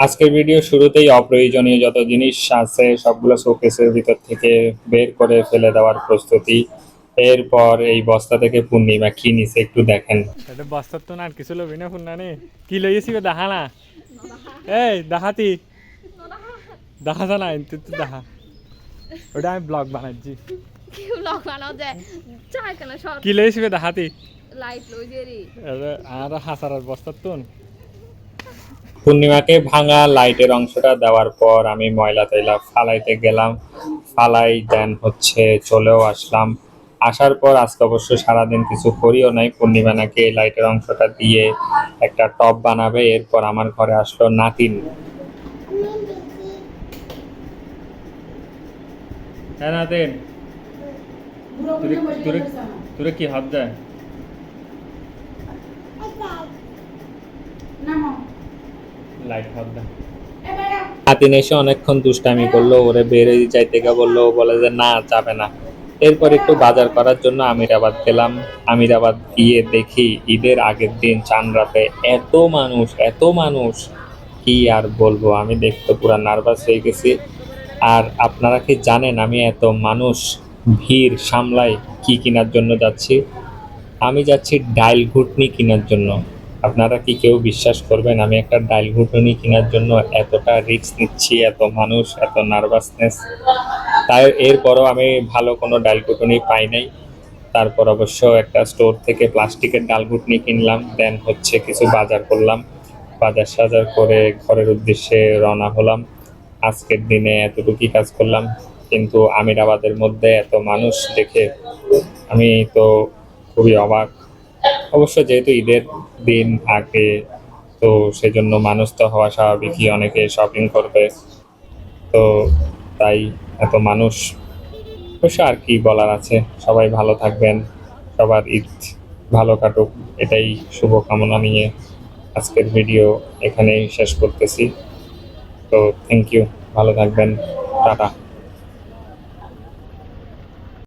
আজকের ভিডিও শুরুতেই অপ্রয়োজনীয় যত জিনিস আছে সবগুলো শোকেসের ভিতর থেকে বের করে ফেলে দেওয়ার প্রস্তুতি। এরপর এই বস্তা থেকে পূর্ণিমা কি নিছে একটু দেখেন। এটা বস্তার তো না আর কিছু লবি না শুননা নে কি লইয়েছি দেখা না এই দেখাতি দেখা না তুই তো দেখা ওটা আমি ব্লগ বানাচ্ছি কি ব্লগ বানাও যে চাই কেন সব কি লইয়েছি দেখাতি লাইট লই দেরি আর হাসার বস্তার তো পূর্ণিমাকে ভাঙা লাইটের অংশটা দেওয়ার পর আমি ময়লা তৈলা ফালাইতে গেলাম, ফালাই দেন হচ্ছে চলেও আসলাম। আসার পর আজকে অবশ্য সারাদিন কিছু করিও নাই। পূর্ণিমা নাকি এই লাইটের অংশটা দিয়ে একটা টপ বানাবে। এরপর আমার ঘরে আসলো নাতিন। হ্যাঁ নাতিন, তোরে কি হাত দেয়? লাইট হাত দেয়। নাতিন এসে অনেকক্ষণ দুষ্টামি করলো, ওরে বেরিয়ে যাইতে গিয়ে বললো, বলে যে না যাবে না। এরপর একটু বাজার করার জন্য আমিরাবাদ গেলাম। আমিরাবাদ গিয়ে দেখি ঈদের আগের দিন চাঁদ রাতে এত মানুষ কি আর বলবো। আমি দেখতে পুরো নার্ভাস হয়ে গেছি। আর আপনারা কি জানেন আমি এত মানুষ ভিড় সামলাই কি কেনার জন্য যাচ্ছি? আমি যাচ্ছি ডাইল ঘুটনি কেনার জন্য। আপনারা কি কেউ বিশ্বাস করবেন আমি একটা ডাইল ঘুটনি কেনার জন্য এতটা রিস্ক নিচ্ছি, এত মানুষ, এত নার্ভাসনেস? তাই এরপরও আমি ভালো কোনো ডাইল ঘুটনি পাই নাই। তারপর অবশ্য একটা স্টোর থেকে প্লাস্টিকের ডাল ঘুটনি কিনলাম, দেন হচ্ছে কিছু বাজার করলাম। বাজার সাজার করে ঘরের উদ্দেশ্যে রওনা হলাম। আজকের দিনে এতটুকুই কাজ করলাম, কিন্তু আমিরাবাদের মধ্যে এত মানুষ দেখে আমি তো খুবই অবাক। অবশ্য যেহেতু ঈদের দিন আগে, তো সেজন্য মানুষ তো হওয়া স্বাভাবিকই, অনেকে শপিং করবে, তো তাই এত মানুষ। অবশ্য আর কি বলার আছে, সবাই ভালো থাকবেন, সবার ঈদ ভালো কাটুক, এটাই শুভকামনা নিয়ে আজকের ভিডিও এখানেই শেষ করতেছি। তো থ্যাংক ইউ, ভালো থাকবেন, টাটা।